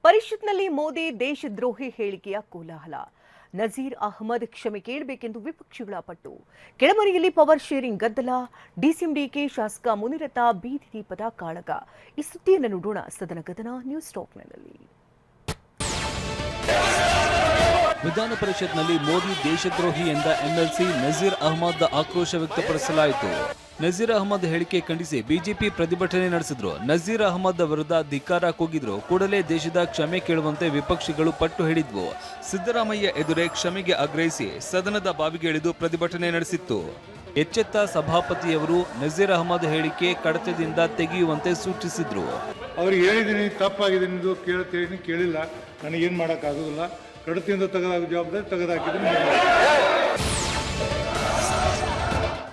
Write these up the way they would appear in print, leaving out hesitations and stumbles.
ಪರಿಷತ್ನಲ್ಲಿ ಮೋದಿ ದೇಶದ್ರೋಹಿ ಹೇಳಿಕೆಯ ಕೋಲಾಹಲ. ನಜೀರ್ ಅಹಮದ್ ಕ್ಷಮೆ ಕೇಳಬೇಕೆಂದು ವಿಪಕ್ಷಗಳ ಪಟ್ಟು. ಕೆಳಮನೆಯಲ್ಲಿ ಪವರ್ ಶೇರಿಂಗ್ ಗದ್ದಲ. ಡಿಸಿಎಂ ಡಿಕೆ ಶಾಸಕ ಮುನಿರತ್ನ ಬೀದಿ ದೀಪದ ಕಾಳಗ. ಈ ಸುದ್ದಿಯನ್ನು ನೋಡೋಣ ಸದನ ಗದನ ನ್ಯೂಸ್ ಟಾಕ್ನಲ್ಲಿ. ವಿಧಾನ ಪರಿಷತ್ನಲ್ಲಿ ಮೋದಿ ದೇಶದ್ರೋಹಿ ಎಂದ ಎಂಎಲ್ಸಿ ನಜೀರ್ ಅಹಮದ್ ಆಕ್ರೋಶ ವ್ಯಕ್ತಪಡಿಸಲಾಯಿತು. ನಜೀರ್ ಅಹಮದ್ ಹೇಳಿಕೆ ಖಂಡಿಸಿ ಬಿಜೆಪಿ ಪ್ರತಿಭಟನೆ ನಡೆಸಿದ್ರು. ನಜೀರ್ ಅಹಮದ್ ವಿರುದ್ಧ ಧಿಕ್ಕಾರ ಕೂಗಿದ್ರು. ಕೂಡಲೇ ದೇಶದ ಕ್ಷಮೆ ಕೇಳುವಂತೆ ವಿಪಕ್ಷಗಳು ಪಟ್ಟು ಹಿಡಿದ್ವು. ಸಿದ್ದರಾಮಯ್ಯ ಎದುರೇ ಕ್ಷಮೆಗೆ ಆಗ್ರಹಿಸಿ ಸದನದ ಬಾವಿಗೆ ಇಳಿದು ಪ್ರತಿಭಟನೆ ನಡೆಸಿತ್ತು. ಎಚ್ಚೆತ್ತ ಸಭಾಪತಿಯವರು ನಜೀರ್ ಅಹಮದ್ ಹೇಳಿಕೆ ಕಡತದಿಂದ ತೆಗೆಯುವಂತೆ ಸೂಚಿಸಿದ್ರು. ಅವ್ರಿಗೆ ಹೇಳಿದ್ದೀನಿ, ತಪ್ಪಾಗಿದೆ, ಕೇಳ್ತೀನಿ, ಕೇಳಿಲ್ಲ, ನನಗೇನು ಮಾಡೋಕ್ಕಾಗೋದಿಲ್ಲ, ಕಡತಿಯಿಂದ ತೆಗೆದಾಕ ಜವಾಬ್ದಾರಿ ತೆಗೆದಾಕಿದ್ದೀನಿ.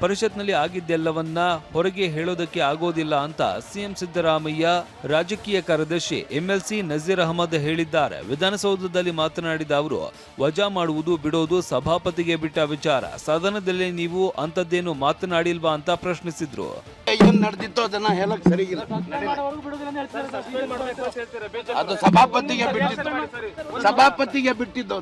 ಪರಿಷತ್ನಲ್ಲಿ ಆಗಿದ್ದೆಲ್ಲವನ್ನ ಹೊರಗೆ ಹೇಳೋದಕ್ಕೆ ಆಗೋದಿಲ್ಲ ಅಂತ ಸಿಎಂ ಸಿದ್ದರಾಮಯ್ಯ ರಾಜಕೀಯ ಕಾರ್ಯದರ್ಶಿ ಎಂಎಲ್ಸಿ ನಜೀರ್ ಅಹಮದ್ ಹೇಳಿದ್ದಾರೆ. ವಿಧಾನಸೌಧದಲ್ಲಿ ಮಾತನಾಡಿದ ಅವರು, ವಜಾ ಮಾಡುವುದು ಬಿಡೋದು ಸಭಾಪತಿಗೆ ಬಿಟ್ಟ ವಿಚಾರ. ಸದನದಲ್ಲಿ ನೀವು ಅಂತದ್ದೇನು ಮಾತನಾಡಿಲ್ವಾ ಅಂತ ಪ್ರಶ್ನಿಸಿದ್ರು. ಏನ್ ನಡೆದಿತ್ತು ಅದನ್ನ ಹೇಳಕ್ ಸರಿಗಿಲ್ಲ. ಅದು ಸಭಾಪತಿಗೆ ಬಿಟ್ಟಿದ್ದು.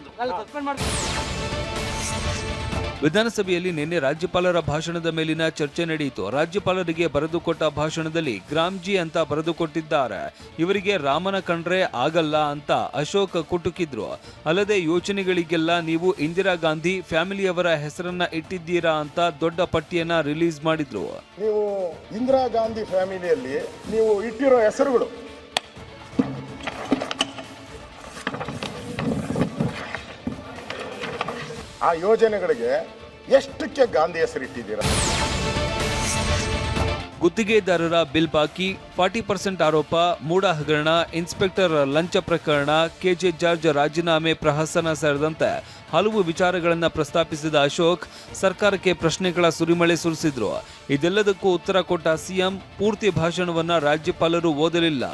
ವಿಧಾನಸಭೆಯಲ್ಲಿ ನಿನ್ನೆ ರಾಜ್ಯಪಾಲರ ಭಾಷಣದ ಮೇಲಿನ ಚರ್ಚೆ ನಡೆಯಿತು. ರಾಜ್ಯಪಾಲರಿಗೆ ಬರೆದುಕೊಟ್ಟ ಭಾಷಣದಲ್ಲಿ ಗ್ರಾಮ್ಜಿ ಅಂತ ಬರೆದುಕೊಟ್ಟಿದ್ದಾರೆ. ಇವರಿಗೆ ರಾಮನ ಕಂಡ್ರೆ ಆಗಲ್ಲ ಅಂತ ಅಶೋಕ್ ಕುಟುಕಿದ್ರು. ಅಲ್ಲದೆ ಯೋಜನೆಗಳಿಗೆಲ್ಲ ನೀವು ಇಂದಿರಾ ಗಾಂಧಿ ಫ್ಯಾಮಿಲಿಯವರ ಹೆಸರನ್ನ ಇಟ್ಟಿದ್ದೀರಾ ಅಂತ ದೊಡ್ಡ ಪಟ್ಟಿಯನ್ನ ರಿಲೀಸ್ ಮಾಡಿದ್ರು. ನೀವು ಇಂದಿರಾ ಗಾಂಧಿ ಫ್ಯಾಮಿಲಿಯಲ್ಲಿ ನೀವು ಇಟ್ಟಿರೋ ಹೆಸರುಗಳು ಆ ಯೋಜನೆಗಳಿಗೆ ಎಷ್ಟಕ್ಕೆ ಗಾಂಧಿ ಹೆಸರಿಟ್ಟಿದ್ದೀರಾ? ಗುತ್ತಿಗೆದಾರರ ಬಿಲ್ ಬಾಕಿ, 40% ಆರೋಪ, ಮೂಡ ಹಗರಣ, ಇನ್ಸ್ಪೆಕ್ಟರ್ ಲಂಚ ಪ್ರಕರಣ, ಕೆಜೆ ಜಾರ್ಜ್ ರಾಜೀನಾಮೆ ಪ್ರಹಸನ ಸೇರಿದಂತೆ ಹಲವು ವಿಚಾರಗಳನ್ನು ಪ್ರಸ್ತಾಪಿಸಿದ ಅಶೋಕ್ ಸರ್ಕಾರಕ್ಕೆ ಪ್ರಶ್ನೆಗಳ ಸುರಿಮಳೆ ಸುರಿಸಿದ್ರು. ಇದೆಲ್ಲದಕ್ಕೂ ಉತ್ತರ ಕೊಟ್ಟ ಸಿಎಂ ಪೂರ್ತಿ ಭಾಷಣವನ್ನ ರಾಜ್ಯಪಾಲರು ಓದಲಿಲ್ಲ.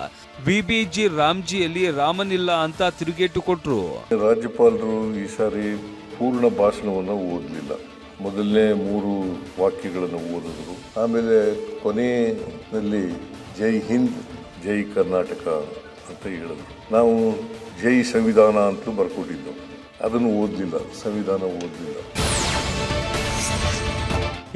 ವಿಬಿಜಿ ರಾಮ್ಜಿಯಲ್ಲಿ ರಾಮನಿಲ್ಲ ಅಂತ ತಿರುಗೇಟು ಕೊಟ್ರು. ರಾಜ್ಯಪಾಲರು ಈ ಸಾರಿ ಪೂರ್ಣ ಭಾಷಣವನ್ನು ಓದಲಿಲ್ಲ. ಮೊದಲನೇ 3 ವಾಕ್ಯಗಳನ್ನು ಓದಿದ್ರು. ಆಮೇಲೆ ಕೊನೆಯಲ್ಲಿ ಜೈ ಹಿಂದ್ ಜೈ ಕರ್ನಾಟಕ ಅಂತ ಹೇಳಿದ್ರು. ನಾವು ಜೈ ಸಂವಿಧಾನ ಅಂತ ಬರ್ಕೊಟ್ಟಿದ್ದು, ಅದನ್ನು ಓದಲಿಲ್ಲ, ಸಂವಿಧಾನ ಓದಲಿಲ್ಲ.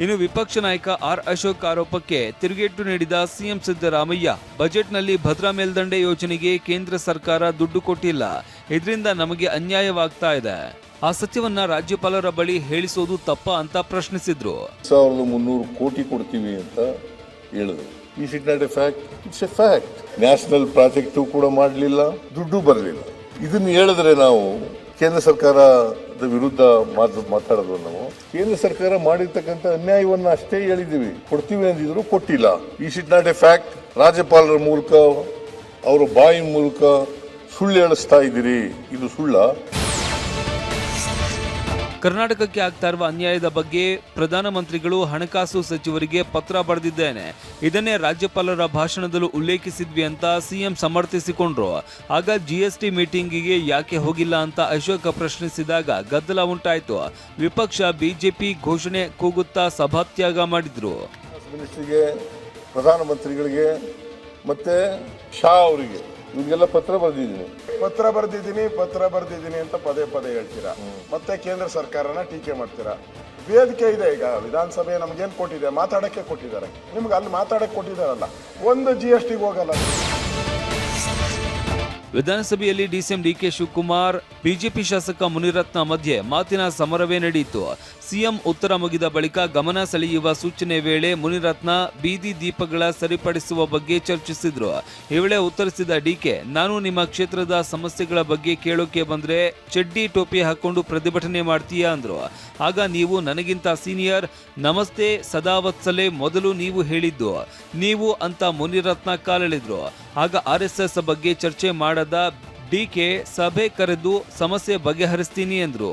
ಇನ್ನು ವಿಪಕ್ಷ ನಾಯಕ ಆರ್ ಅಶೋಕ್ ಆರೋಪಕ್ಕೆ ತಿರುಗೇಟು ನೀಡಿದ ಸಿಎಂ ಸಿದ್ದರಾಮಯ್ಯ, ಬಜೆಟ್ನಲ್ಲಿ ಭದ್ರಾ ಮೇಲ್ದಂಡೆ ಯೋಜನೆಗೆ ಕೇಂದ್ರ ಸರ್ಕಾರ ದುಡ್ಡು ಕೊಟ್ಟಿಲ್ಲ, ಇದರಿಂದ ನಮಗೆ ಅನ್ಯಾಯವಾಗ್ತಾ ಇದೆ. ಆ ಸತ್ಯವನ್ನ ರಾಜ್ಯಪಾಲರ ಬಳಿ ಹೇಳಿಸೋದು ತಪ್ಪ ಅಂತ ಪ್ರಶ್ನಿಸಿದ್ರು. 1300 ಕೋಟಿ ಕೊಡ್ತೀವಿ ಅಂತ ಹೇಳಿದ್ರು. Is it not A fact? It's A fact. National project ಕೂಡ ಮಾಡಲಿಲ್ಲ, ದುಡ್ಡು ಬರಲಿಲ್ಲ. ಇದನ್ನು ಹೇಳಿದ್ರೆ ನಾವು ಕೇಂದ್ರ ಸರ್ಕಾರದ ವಿರುದ್ಧ ಮಾತಾಡೋದು. ನಾವು ಕೇಂದ್ರ ಸರ್ಕಾರ ಮಾಡಿರ್ತಕ್ಕಂಥ ಅನ್ಯಾಯವನ್ನ ಅಷ್ಟೇ ಹೇಳಿದ್ದೀವಿ. ಕೊಡ್ತೀವಿ ಅಂದಿದ್ರು, ಕೊಟ್ಟಿಲ್ಲ. Is it not A fact? ರಾಜ್ಯಪಾಲರ ಮೂಲಕ, ಅವರ ಬಾಯಿ ಮೂಲಕ ಸುಳ್ಳು ಹೇಳಿಸ್ತಾ ಇದ್ದೀರಿ. ಇದು ಸುಳ್ಳ? ಕರ್ನಾಟಕಕ್ಕೆ ಆಗ್ತಾ ಇರುವ ಅನ್ಯಾಯದ ಬಗ್ಗೆ ಪ್ರಧಾನಮಂತ್ರಿಗಳು ಹಣಕಾಸು ಸಚಿವರಿಗೆ ಪತ್ರ ಬರೆದಿದ್ದೇನೆ. ಇದನ್ನೇ ರಾಜ್ಯಪಾಲರ ಭಾಷಣದಲ್ಲೂ ಉಲ್ಲೇಖಿಸಿದ್ವಿ ಅಂತ ಸಿಎಂ ಸಮರ್ಥಿಸಿಕೊಂಡ್ರು. ಆಗ ಜಿಎಸ್ಟಿ ಮೀಟಿಂಗಿಗೆ ಯಾಕೆ ಹೋಗಿಲ್ಲ ಅಂತ ಅಶೋಕ್ ಪ್ರಶ್ನಿಸಿದಾಗ ಗದ್ದಲ ಉಂಟಾಯಿತು. ವಿಪಕ್ಷ ಬಿಜೆಪಿ ಘೋಷಣೆ ಕೂಗುತ್ತಾ ಸಭಾತ್ಯಾಗ ಮಾಡಿದ್ರು. ಮಿನಿಸ್ಟರ್ಗೆ, ಪ್ರಧಾನಮಂತ್ರಿಗಳಿಗೆ ಮತ್ತೆ ಶಾ ಅವರಿಗೆ ಇವ್ರಿಗೆಲ್ಲ ಪತ್ರ ಬರೆದಿದ್ದೀನಿ ಅಂತ ಪದೇ ಹೇಳ್ತೀರಾ. ಮತ್ತೆ ಕೇಂದ್ರ ಸರ್ಕಾರನ ಟೀಕೆ ಮಾಡ್ತೀರಾ. ವೇದಿಕೆ ಇದೆ, ಈಗ ವಿಧಾನಸಭೆ ನಮ್ಗೇನು ಕೊಟ್ಟಿದೆ, ಮಾತಾಡಕ್ಕೆ ಕೊಟ್ಟಿದ್ದಾರೆ. ನಿಮ್ಗೆ ಅಲ್ಲಿ ಮಾತಾಡಕ್ಕೆ ಕೊಟ್ಟಿದ್ದಾರಲ್ಲ, ಒಂದು GST ಹೋಗಲ್ಲ. ವಿಧಾನಸಭೆಯಲ್ಲಿ ಡಿಸಿಎಂ ಡಿಕೆ ಶಿವಕುಮಾರ್, ಬಿಜೆಪಿ ಶಾಸಕ ಮುನಿರತ್ನ ಮಧ್ಯೆ ಮಾತಿನ ಸಮರವೇ ನಡೆಯಿತು. ಸಿಎಂ ಉತ್ತರ ಮುಗಿದ ಬಳಿಕ ಗಮನ ಸೆಳೆಯುವ ಸೂಚನೆ ವೇಳೆ ಮುನಿರತ್ನ ಬೀದಿ ದೀಪಗಳ ಸರಿಪಡಿಸುವ ಬಗ್ಗೆ ಚರ್ಚಿಸಿದ್ರು. ಈ ವೇಳೆ ಉತ್ತರಿಸಿದ ಡಿಕೆ, ನಾನು ನಿಮ್ಮ ಕ್ಷೇತ್ರದ ಸಮಸ್ಯೆಗಳ ಬಗ್ಗೆ ಕೇಳೋಕೆ ಬಂದ್ರೆ ಚಡ್ಡಿ ಟೋಪಿ ಹಾಕೊಂಡು ಪ್ರತಿಭಟನೆ ಮಾಡ್ತೀಯಾ ಅಂದ್ರು. ಆಗ ನೀವು ನನಗಿಂತ ಸೀನಿಯರ್, ನಮಸ್ತೆ ಸದಾವತ್ಸಲೆ ಮೊದಲು ನೀವು ಹೇಳಿದ್ದು ನೀವು ಅಂತ ಮುನಿರತ್ನ ಕಾಲೆಳೆದ್ರು. ಆಗ RSS ಬಗ್ಗೆ ಚರ್ಚೆ ಮಾಡದ ಡಿಕೆ ಸಭೆ ಕರೆದು ಸಮಸ್ಯೆ ಬಗೆಹರಿಸ್ತೀನಿ ಎಂದ್ರು.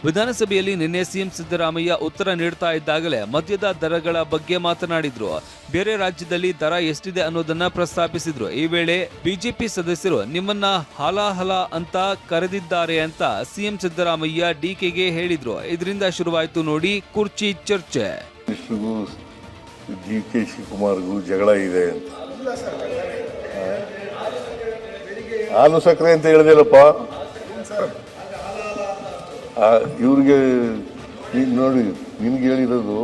ವಿಧಾನಸಭೆಯಲ್ಲಿ ನಿನ್ನೆ ಸಿಎಂ ಸಿದ್ದರಾಮಯ್ಯ ಉತ್ತರ ನೀಡ್ತಾ ಇದ್ದಾಗಲೇ ಮದ್ಯದ ದರಗಳ ಬಗ್ಗೆ ಮಾತನಾಡಿದ್ರು. ಬೇರೆ ರಾಜ್ಯದಲ್ಲಿ ದರ ಎಷ್ಟಿದೆ ಅನ್ನೋದನ್ನ ಪ್ರಸ್ತಾಪಿಸಿದ್ರು. ಈ ವೇಳೆ ಬಿಜೆಪಿ ಸದಸ್ಯರು ನಿಮ್ಮನ್ನ ಹಲಾಹಲ ಅಂತ ಕರೆದಿದ್ದಾರೆ ಅಂತ ಸಿಎಂ ಸಿದ್ದರಾಮಯ್ಯ ಡಿಕೆಗೆ ಹೇಳಿದ್ರು. ಇದರಿಂದ ಶುರುವಾಯಿತು ನೋಡಿ ಕುರ್ಚಿ ಚರ್ಚೆ. DK ಶಿವಕುಮಾರ್ಗೂ ಜಗಳ ಇದೆ ಅಂತ. ಹಾಲು ಸಕ್ಕರೆ ಅಂತ ಹೇಳಿದೆಲ್ಲಪ್ಪ. ಇವ್ರಿಗೆ ನೀನು ನೋಡಿ, ನಿನ್ಗೆ ಹೇಳಿರೋದು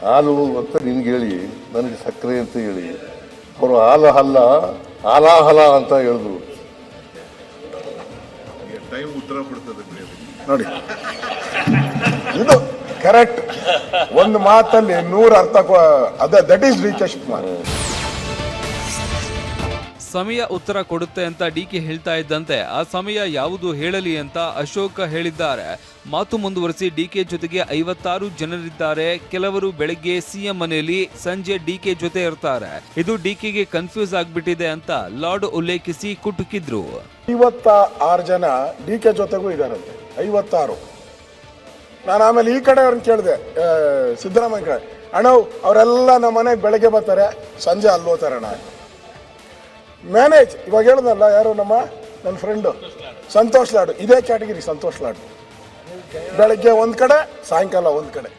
ಹಾಲು ಅಂತ ನಿನ್ಗೆ ಹೇಳಿ, ನನಗೆ ಸಕ್ಕರೆ ಅಂತ ಹೇಳಿ, ಅವರು ಹಾಲು ಹಲ್ಲ ಹಾಲಾಹಲ ಅಂತ ಹೇಳಿದ್ರು. ಟೈಮ್ ಉತ್ತರ ಕೊಡ್ತದೆ ನೋಡಿ, ಇದು ಕರೆಕ್ಟ್. ಒಂದು ಮಾತಲ್ಲಿ 100 ಅರ್ಥ ದಟ್ ಈಸ್ DK ಶಿವಕುಮಾರ್. ಸಮಯ ಉತ್ತರ ಕೊಡುತ್ತೆ ಅಂತ ಡಿಕೆ ಹೇಳ್ತಾ ಇದ್ದಂತೆ ಆ ಸಮಯ ಯಾವುದು ಹೇಳಲಿ ಅಂತ ಅಶೋಕ ಹೇಳಿದ್ದಾರೆ. ಮಾತು ಮುಂದುವರಿಸಿ ಡಿಕೆ ಜೊತೆಗೆ 56 ಜನರಿದ್ದಾರೆ. ಕೆಲವರು ಬೆಳಗ್ಗೆ ಸಿಎಂ ಮನೆಯಲ್ಲಿ, ಸಂಜೆ ಡಿಕೆ ಜೊತೆ ಇರ್ತಾರೆ. ಇದು ಡಿಕೆಗೆ ಕನ್ಫ್ಯೂಸ್ ಆಗ್ಬಿಟ್ಟಿದೆ ಅಂತ ಲಾರ್ಡ್ ಉಲ್ಲೇಖಿಸಿ ಕುಟುಕಿದ್ರು. 56 ಜನ DK ಜೊತೆಗೂ ಇದಾರಂತೆ. 56. ನಾನು ಆಮೇಲೆ ಈ ಕಡೆ ಅವ್ರನ್ನ ಕೇಳಿದೆ, ಸಿದ್ದರಾಮಯ್ಯ ಕಡೆ, ಅಣ್ಣ ಅವರೆಲ್ಲ ನಮ್ಮ ಮನೆಗೆ ಬೆಳಗ್ಗೆ ಬರ್ತಾರೆ, ಸಂಜೆ ಅಲ್ಲಿ ಹೋಗ್ತಾರೆ ಅಣ್ಣ. ಮ್ಯಾನೇಜ್ ಇವಾಗ ಹೇಳಿದ್ನಲ್ಲ, ಯಾರು ನನ್ನ ಫ್ರೆಂಡು ಸಂತೋಷ್ ಲಾಡು, ಇದೇ ಕ್ಯಾಟಗಿರಿ ಸಂತೋಷ್ ಲಾಡು. ಬೆಳಗ್ಗೆ ಒಂದು ಕಡೆ, ಸಾಯಂಕಾಲ ಒಂದು ಕಡೆ.